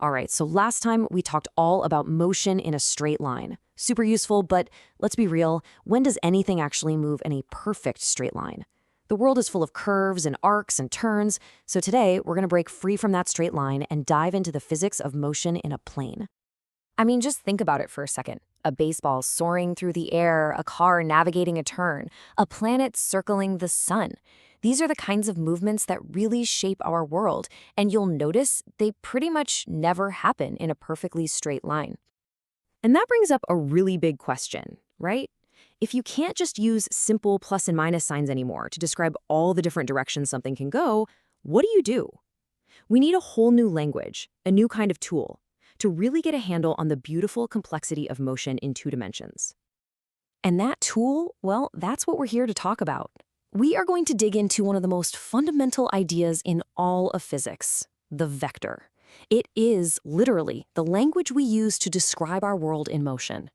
All right, so last time we talked all about motion in a straight line. Super useful, but let's be real, when does anything actually move in a perfect straight line? The world is full of curves and arcs and turns, so today we're going to break free from that straight line and dive into the physics of motion in a plane. I mean, just think about it for a second. A baseball soaring through the air, a car navigating a turn, a planet circling the sun. These are the kinds of movements that really shape our world, and you'll notice they pretty much never happen in a perfectly straight line. And that brings up a really big question, right? If you can't just use simple plus and minus signs anymore to describe all the different directions something can go, what do? We need a whole new language, a new kind of tool, to really get a handle on the beautiful complexity of motion in 2 dimensions. And that tool, well, that's what we're here to talk about. We are going to dig into one of the most fundamental ideas in all of physics, the vector. It is literally the language we use to describe our world in motion.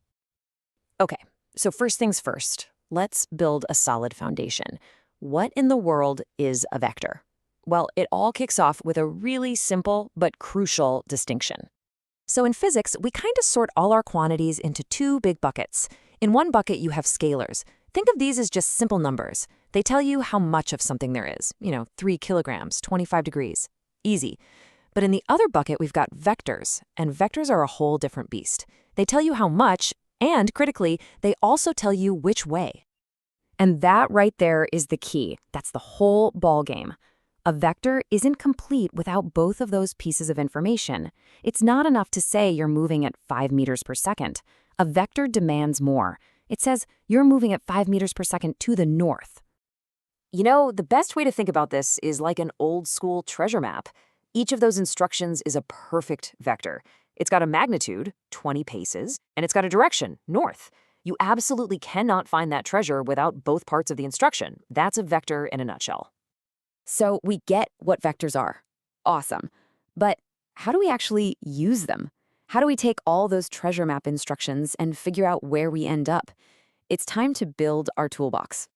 Okay, so first things first, let's build a solid foundation. What in the world is a vector? Well, it all kicks off with a really simple but crucial distinction. So in physics, we kind of sort all our quantities into 2 big buckets. In one bucket, you have scalars. Think of these as just simple numbers. They tell you how much of something there is. 3 kilograms, 25 degrees. Easy. But in the other bucket, we've got vectors, and vectors are a whole different beast. They tell you how much, and critically, they also tell you which way. And that right there is the key. That's the whole ballgame. A vector isn't complete without both of those pieces of information. It's not enough to say you're moving at 5 meters per second. A vector demands more. It says you're moving at 5 meters per second to the north. The best way to think about this is like an old-school treasure map. Each of those instructions is a perfect vector. It's got a magnitude, 20 paces, and it's got a direction, north. You absolutely cannot find that treasure without both parts of the instruction. That's a vector in a nutshell. So we get what vectors are. Awesome. But how do we actually use them? How do we take all those treasure map instructions and figure out where we end up? It's time to build our toolbox.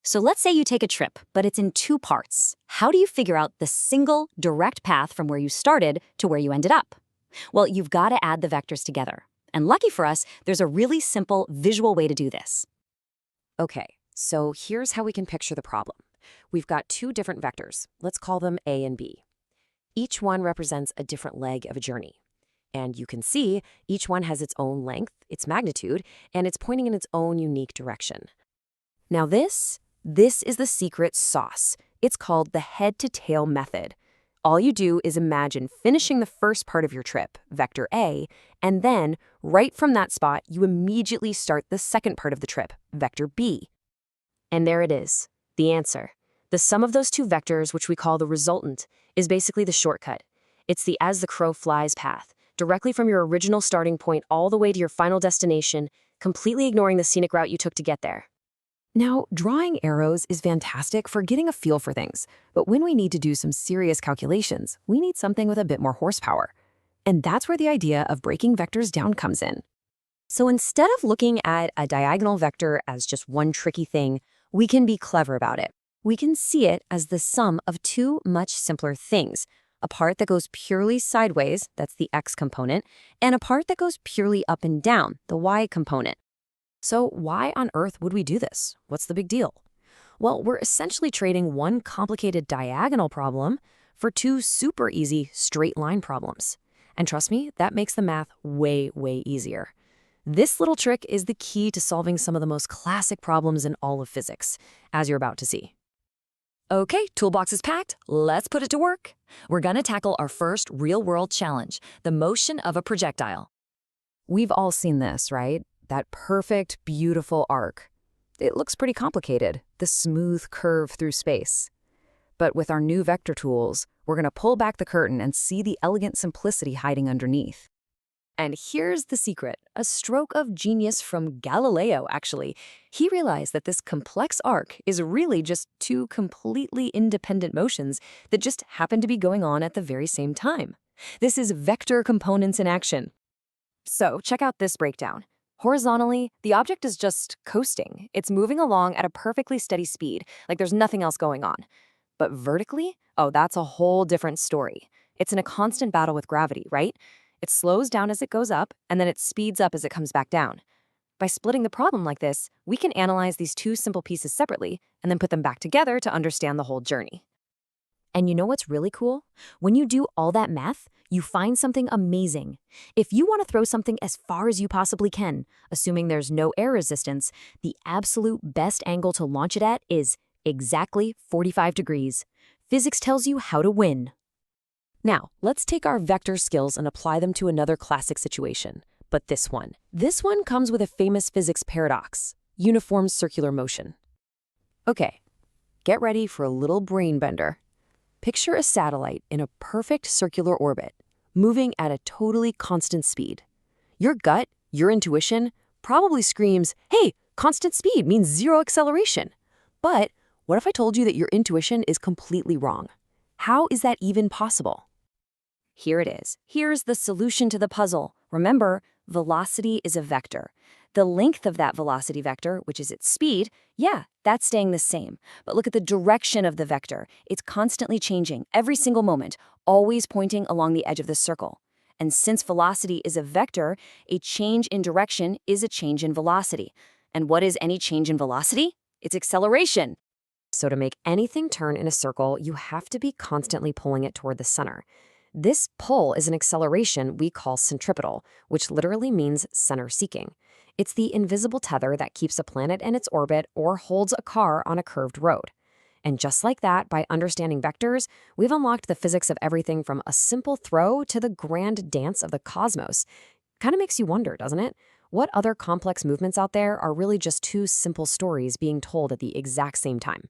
So let's say you take a trip, but it's in 2 parts. How do you figure out the single direct path from where you started to where you ended up? Well, you've got to add the vectors together. And lucky for us, there's a really simple visual way to do this. Okay, so here's how we can picture the problem. We've got 2 different vectors. Let's call them A and B. Each one represents a different leg of a journey. And you can see each one has its own length, its magnitude, and it's pointing in its own unique direction. Now this is the secret sauce. It's called the head-to-tail method. All you do is imagine finishing the first part of your trip, vector A, and then, right from that spot, you immediately start the second part of the trip, vector B. And there it is, the answer. The sum of those 2 vectors, which we call the resultant, is basically the shortcut. It's the as the crow flies path, directly from your original starting point all the way to your final destination, completely ignoring the scenic route you took to get there. Now, drawing arrows is fantastic for getting a feel for things, but when we need to do some serious calculations, we need something with a bit more horsepower. And that's where the idea of breaking vectors down comes in. So instead of looking at a diagonal vector as just one tricky thing, we can be clever about it. We can see it as the sum of 2 much simpler things, a part that goes purely sideways, that's the x component, and a part that goes purely up and down, the y component. So why on earth would we do this? What's the big deal? Well, we're essentially trading one complicated diagonal problem for 2 super easy straight line problems. And trust me, that makes the math way, way easier. This little trick is the key to solving some of the most classic problems in all of physics, as you're about to see. Okay, toolbox is packed. Let's put it to work. We're going to tackle our first real-world challenge, the motion of a projectile. We've all seen this, right? That perfect, beautiful arc. It looks pretty complicated, the smooth curve through space. But with our new vector tools, we're going to pull back the curtain and see the elegant simplicity hiding underneath. And here's the secret, a stroke of genius from Galileo, actually. He realized that this complex arc is really just 2 completely independent motions that just happen to be going on at the very same time. This is vector components in action. So check out this breakdown. Horizontally, the object is just coasting. It's moving along at a perfectly steady speed, like there's nothing else going on. But vertically, oh, that's a whole different story. It's in a constant battle with gravity, right? It slows down as it goes up, and then it speeds up as it comes back down. By splitting the problem like this, we can analyze these two simple pieces separately and then put them back together to understand the whole journey. And you know what's really cool? When you do all that math, you find something amazing. If you want to throw something as far as you possibly can, assuming there's no air resistance, the absolute best angle to launch it at is exactly 45 degrees. Physics tells you how to win. Now, let's take our vector skills and apply them to another classic situation. But this one. This one comes with a famous physics paradox: uniform circular motion. Okay, get ready for a little brain bender. Picture a satellite in a perfect circular orbit, moving at a totally constant speed. Your gut, your intuition, probably screams, hey, constant speed means zero acceleration. But what if I told you that your intuition is completely wrong? How is that even possible? Here it is. Here's the solution to the puzzle. Remember, velocity is a vector. The length of that velocity vector, which is its speed, yeah, that's staying the same. But look at the direction of the vector. It's constantly changing every single moment, always pointing along the edge of the circle. And since velocity is a vector, a change in direction is a change in velocity. And what is any change in velocity? It's acceleration. So to make anything turn in a circle, you have to be constantly pulling it toward the center. This pull is an acceleration we call centripetal, which literally means center-seeking. It's the invisible tether that keeps a planet in its orbit or holds a car on a curved road. And just like that, by understanding vectors, we've unlocked the physics of everything from a simple throw to the grand dance of the cosmos. Kind of makes you wonder, doesn't it? What other complex movements out there are really just two simple stories being told at the exact same time?